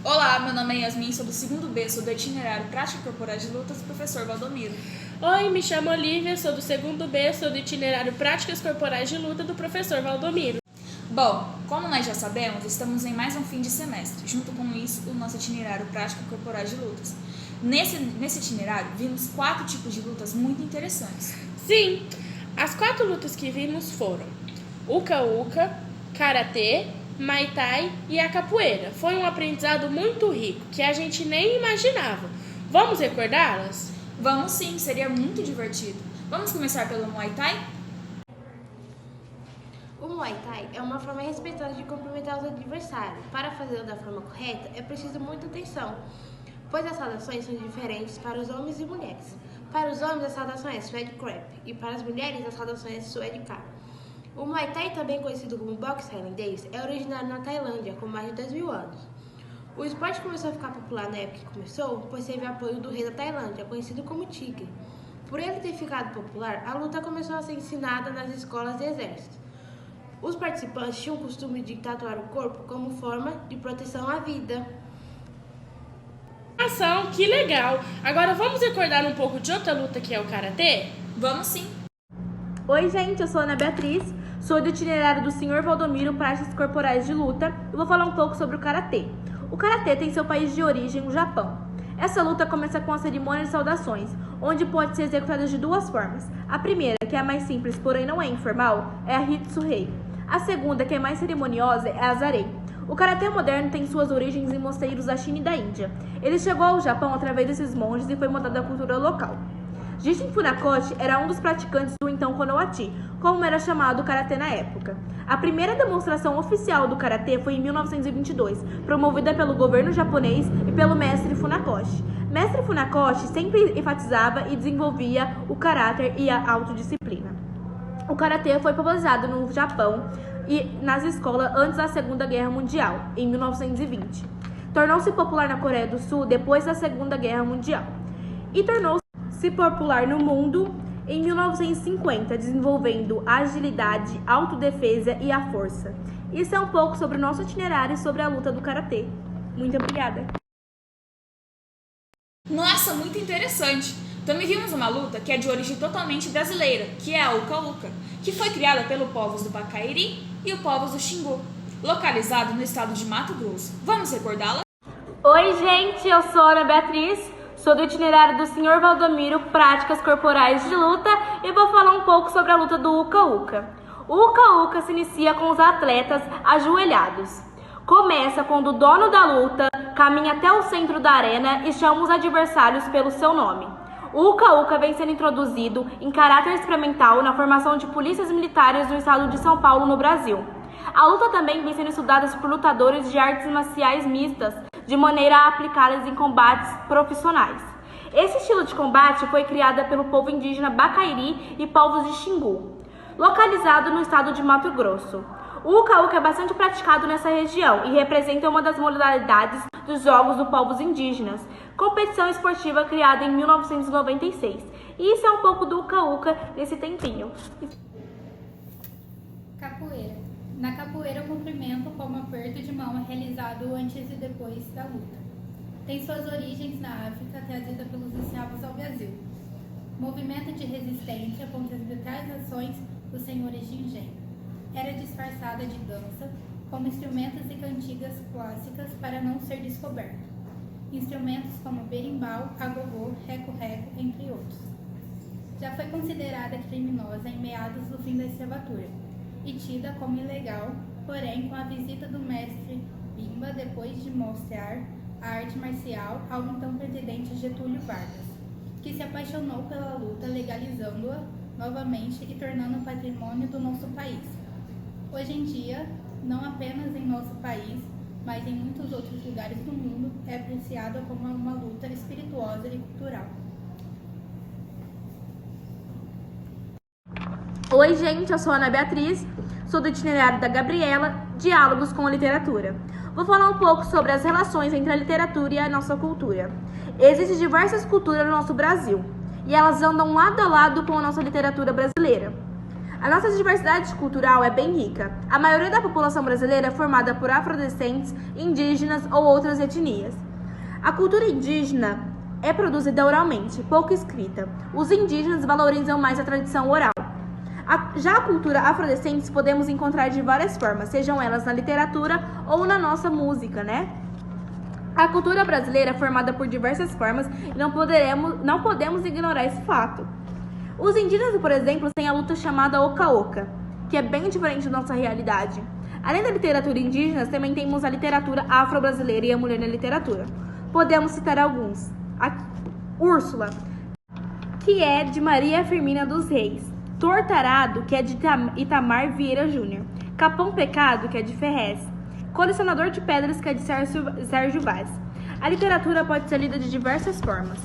Olá, meu nome é Yasmin, sou do 2º B, sou do itinerário Prática Corporais de Lutas do professor Valdomiro. Oi, me chamo Olivia, sou do 2º B, sou do itinerário Práticas Corporais de Luta do professor Valdomiro. Bom, como nós já sabemos, estamos em mais um fim de semestre, junto com isso o nosso itinerário Prática Corporais de Lutas. Nesse itinerário, vimos 4 tipos de lutas muito interessantes. Sim, as 4 lutas que vimos foram Uka-Uka, Karatê, Muay Thai e a capoeira. Foi um aprendizado muito rico, que a gente nem imaginava. Vamos recordá-las? Vamos sim, seria muito divertido. Vamos começar pelo Muay Thai? O Muay Thai é uma forma respeitosa de cumprimentar os adversários. Para fazê-lo da forma correta, é preciso muita atenção, pois as saudações são diferentes para os homens e mulheres. Para os homens, a saudação é Swede Crap, e para as mulheres, a saudação é Swede Ka. O Muay Thai, também conhecido como boxe tailandês, é originário na Tailândia, com mais de 2.000 anos. O esporte começou a ficar popular na época que começou, pois teve apoio do rei da Tailândia, conhecido como Tigre. Por ele ter ficado popular, a luta começou a ser ensinada nas escolas de exército. Os participantes tinham o costume de tatuar o corpo como forma de proteção à vida. Ação, que legal! Agora vamos recordar um pouco de outra luta que é o Karatê? Vamos sim! Oi, gente, eu sou a Ana Beatriz, sou do itinerário do Sr. Valdomiro Práticas Corporais de Luta e vou falar um pouco sobre o Karatê. O Karatê tem seu país de origem, o Japão. Essa luta começa com a cerimônia de saudações, onde pode ser executada de 2 formas. A primeira, que é a mais simples, porém não é informal, é a Hitsu-Rei. A segunda, que é mais cerimoniosa, é a Zarei. O Karatê moderno tem suas origens em mosteiros da China e da Índia. Ele chegou ao Japão através desses monges e foi moldado à cultura local. Jishin Funakoshi era um dos praticantes do então Konoha-chi, como era chamado o Karatê na época. A primeira demonstração oficial do Karatê foi em 1922, promovida pelo governo japonês e pelo mestre Funakoshi. Mestre Funakoshi sempre enfatizava e desenvolvia o caráter e a autodisciplina. O Karatê foi popularizado no Japão e nas escolas antes da Segunda Guerra Mundial, em 1920. Tornou-se popular na Coreia do Sul depois da Segunda Guerra Mundial. E tornou-se popular no mundo em 1950, desenvolvendo a agilidade, a autodefesa e a força. Isso é um pouco sobre o nosso itinerário e sobre a luta do Karatê. Muito obrigada! Nossa, muito interessante! Também vimos uma luta que é de origem totalmente brasileira, que é a Uka-Uka, que foi criada pelos povos do Bacairi e os povos do Xingu, localizado no estado de Mato Grosso. Vamos recordá-la? Oi, gente, eu sou a Ana Beatriz, sou do itinerário do Sr. Valdomiro Práticas Corporais de Luta e vou falar um pouco sobre a luta do Uka-Uka. O Uka-Uka se inicia com os atletas ajoelhados. Começa quando o dono da luta caminha até o centro da arena e chama os adversários pelo seu nome. O Uka-Uka vem sendo introduzido em caráter experimental na formação de polícias militares no estado de São Paulo, no Brasil. A luta também vem sendo estudada por lutadores de artes marciais mistas, de maneira a aplicá-las em combates profissionais. Esse estilo de combate foi criado pelo povo indígena Bacairi e povos de Xingu, localizado no estado de Mato Grosso. O Uka-Uka é bastante praticado nessa região e representa uma das modalidades dos jogos dos povos indígenas, competição esportiva criada em 1996. E isso é um pouco do Uka-Uka nesse tempinho. Capoeira. Na capoeira, o cumprimento como aperto de mão é realizado antes e depois da luta. Tem suas origens na África, trazida pelos escravos ao Brasil. Movimento de resistência contra as brutais ações dos senhores de engenho. Era disfarçada de dança, como instrumentos e cantigas clássicas para não ser descoberto. Instrumentos como berimbau, agogô, reco-reco, entre outros. Já foi considerada criminosa em meados do fim da escravatura e tida como ilegal, porém com a visita do mestre Bimba depois de mostrar a arte marcial ao então presidente Getúlio Vargas, que se apaixonou pela luta, legalizando-a novamente e tornando patrimônio do nosso país. Hoje em dia, não apenas em nosso país, mas em muitos outros lugares do mundo, é apreciada como uma luta espirituosa e cultural. Oi, gente, eu sou a Ana Beatriz, sou do itinerário da Gabriela, Diálogos com a Literatura. Vou falar um pouco sobre as relações entre a literatura e a nossa cultura. Existem diversas culturas no nosso Brasil, e elas andam lado a lado com a nossa literatura brasileira. A nossa diversidade cultural é bem rica. A maioria da população brasileira é formada por afrodescendentes, indígenas ou outras etnias. A cultura indígena é produzida oralmente, pouco escrita. Os indígenas valorizam mais a tradição oral. Já a cultura afrodescendente podemos encontrar de várias formas, sejam elas na literatura ou na nossa música, né? A cultura brasileira é formada por diversas formas e não podemos ignorar esse fato. Os indígenas, por exemplo, têm a luta chamada Oca-Oca, que é bem diferente da nossa realidade. Além da literatura indígena, também temos a literatura afro-brasileira e a mulher na literatura. Podemos citar alguns. A Úrsula, que é de Maria Firmina dos Reis. Tortarado, que é de Itamar Vieira Júnior. Capão Pecado, que é de Ferrez. Colecionador de Pedras, que é de Sérgio Vaz. A literatura pode ser lida de diversas formas,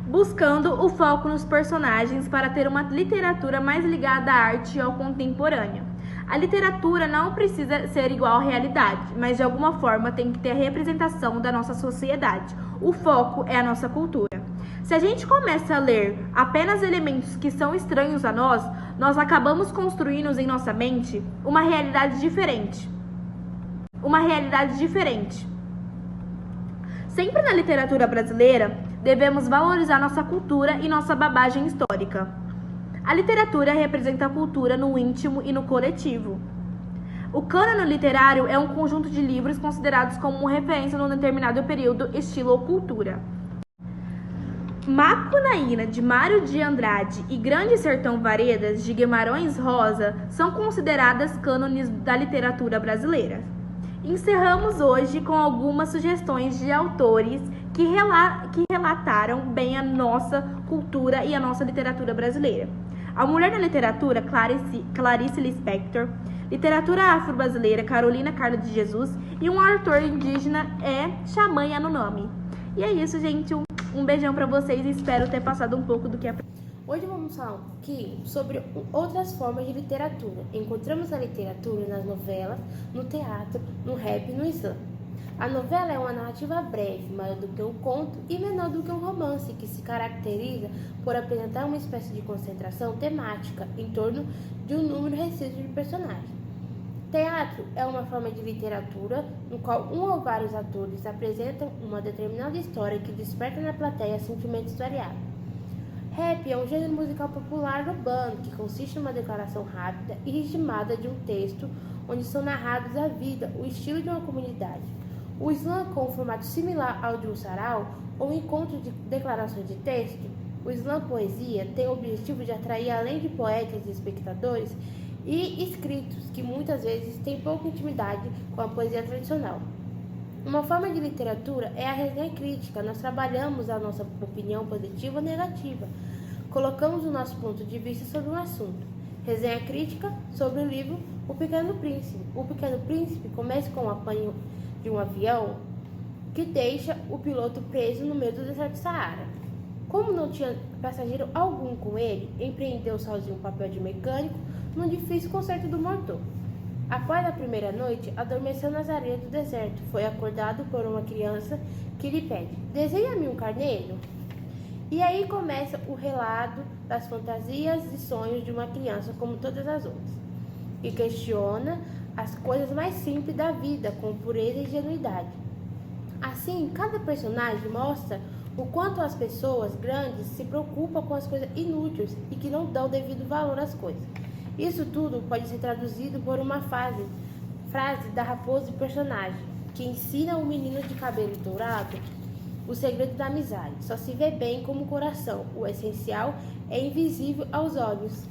buscando o foco nos personagens para ter uma literatura mais ligada à arte e ao contemporâneo. A literatura não precisa ser igual à realidade, mas de alguma forma tem que ter a representação da nossa sociedade. O foco é a nossa cultura. Se a gente começa a ler apenas elementos que são estranhos a nós acabamos construindo em nossa mente uma realidade diferente. Sempre na literatura brasileira, devemos valorizar nossa cultura e nossa bagagem histórica. A literatura representa a cultura no íntimo e no coletivo. O cânone literário é um conjunto de livros considerados como referência num determinado período, estilo ou cultura. Macunaíma, de Mário de Andrade, e Grande Sertão Veredas, de Guimarães Rosa, são consideradas cânones da literatura brasileira. Encerramos hoje com algumas sugestões de autores que relataram bem a nossa cultura e a nossa literatura brasileira. A mulher na literatura, Clarice Lispector. Literatura afro-brasileira, Carolina Carla de Jesus. E um autor indígena é Xamã Yanomami. E é isso, gente. Um beijão pra vocês e espero ter passado um pouco do que é. Hoje vamos falar um pouquinho sobre outras formas de literatura. Encontramos a literatura nas novelas, no teatro, no rap e no slam. A novela é uma narrativa breve, maior do que um conto e menor do que um romance, que se caracteriza por apresentar uma espécie de concentração temática em torno de um número restrito de personagens. Teatro é uma forma de literatura no qual um ou vários atores apresentam uma determinada história que desperta na plateia sentimentos variados. Rap é um gênero musical popular urbano que consiste numa declaração rápida e ritmada de um texto onde são narrados a vida, o estilo de uma comunidade. O slam, com um formato similar ao de um sarau ou encontro de declarações de texto, o slam poesia tem o objetivo de atrair além de poetas e espectadores e escritos que muitas vezes têm pouca intimidade com a poesia tradicional. Uma forma de literatura é a resenha crítica. Nós trabalhamos a nossa opinião positiva ou negativa. Colocamos o nosso ponto de vista sobre um assunto. Resenha crítica sobre o livro O Pequeno Príncipe. O Pequeno Príncipe começa com o apanho de um avião que deixa o piloto preso no meio do deserto do Saara. Como não tinha passageiro algum com ele, empreendeu sozinho o papel de mecânico num difícil concerto do motor. Após a primeira noite, adormeceu nas areias do deserto. Foi acordado por uma criança que lhe pede: "Desenha-me um carneiro?" E aí começa o relato das fantasias e sonhos de uma criança como todas as outras, e questiona as coisas mais simples da vida com pureza e ingenuidade. Assim, cada personagem mostra o quanto as pessoas grandes se preocupam com as coisas inúteis e que não dão devido valor às coisas. Isso tudo pode ser traduzido por uma frase da raposa de personagem, que ensina o menino de cabelo dourado o segredo da amizade. Só se vê bem como o coração. O essencial é invisível aos olhos.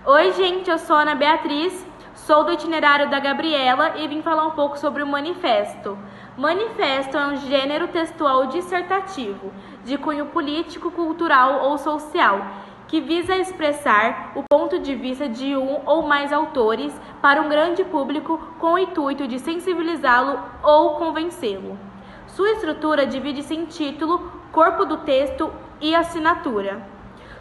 Oi, gente, eu sou a Ana Beatriz, sou do itinerário da Gabriela e vim falar um pouco sobre o manifesto. Manifesto é um gênero textual dissertativo, de cunho político, cultural ou social, que visa expressar o ponto de vista de um ou mais autores para um grande público com o intuito de sensibilizá-lo ou convencê-lo. Sua estrutura divide-se em título, corpo do texto e assinatura.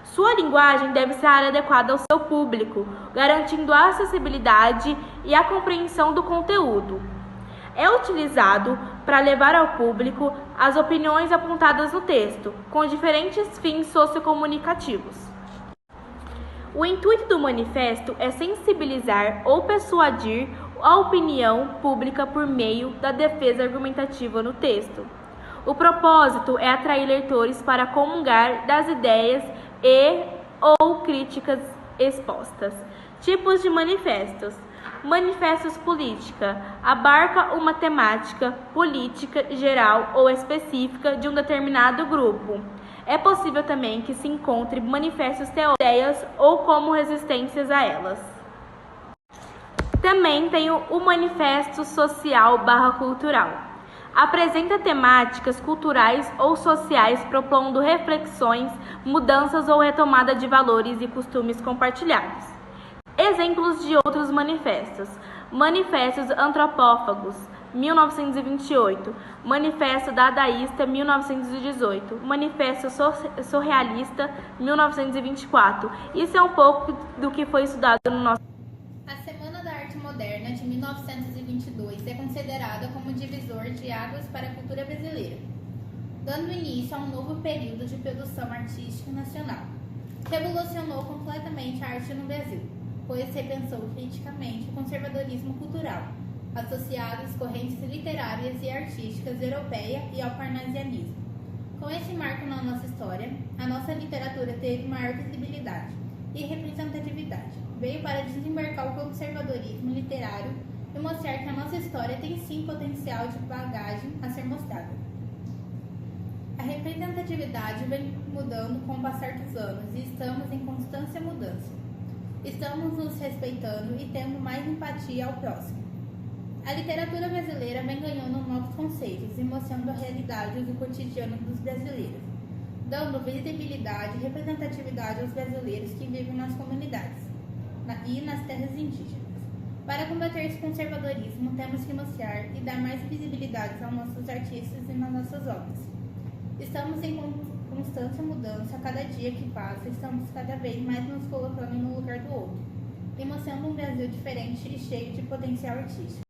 Sua linguagem deve ser adequada ao seu público, garantindo a acessibilidade e a compreensão do conteúdo. É utilizado para levar ao público as opiniões apontadas no texto, com diferentes fins sociocomunicativos. O intuito do manifesto é sensibilizar ou persuadir a opinião pública por meio da defesa argumentativa no texto. O propósito é atrair leitores para comungar das ideias ou críticas expostas. Tipos de manifestos. Manifestos política abarca uma temática política geral ou específica de um determinado grupo. É possível também que se encontre manifestos teóricos ou como resistências a elas. Também tem o manifesto social/cultural. Apresenta temáticas culturais ou sociais propondo reflexões, mudanças ou retomada de valores e costumes compartilhados. Exemplos de outros manifestos. Manifestos antropófagos, 1928. Manifesto dadaísta, 1918. Manifesto surrealista, 1924. Isso é um pouco do que foi estudado no nosso... A Semana da Arte Moderna de 1922 é considerada como divisor de águas para a cultura brasileira, dando início a um novo período de produção artística nacional. Revolucionou completamente a arte no Brasil, pois repensou criticamente o conservadorismo cultural, associado às correntes literárias e artísticas europeia e ao parnasianismo. Com esse marco na nossa história, a nossa literatura teve maior visibilidade e representatividade. Veio para desembarcar o conservadorismo literário e mostrar que a nossa história tem sim potencial de bagagem a ser mostrada. A representatividade vem mudando com o passar dos anos e estamos em constante mudança. Estamos nos respeitando e tendo mais empatia ao próximo. A literatura brasileira vem ganhando novos conceitos e mostrando a realidade do cotidiano dos brasileiros, dando visibilidade e representatividade aos brasileiros que vivem nas comunidades e nas terras indígenas. Para combater esse conservadorismo, temos que mostrar e dar mais visibilidade aos nossos artistas e nas nossas obras. Estamos em constante mudança, a cada dia que passa, estamos cada vez mais nos colocando no lugar do outro e mostrando um Brasil diferente e cheio de potencial artístico.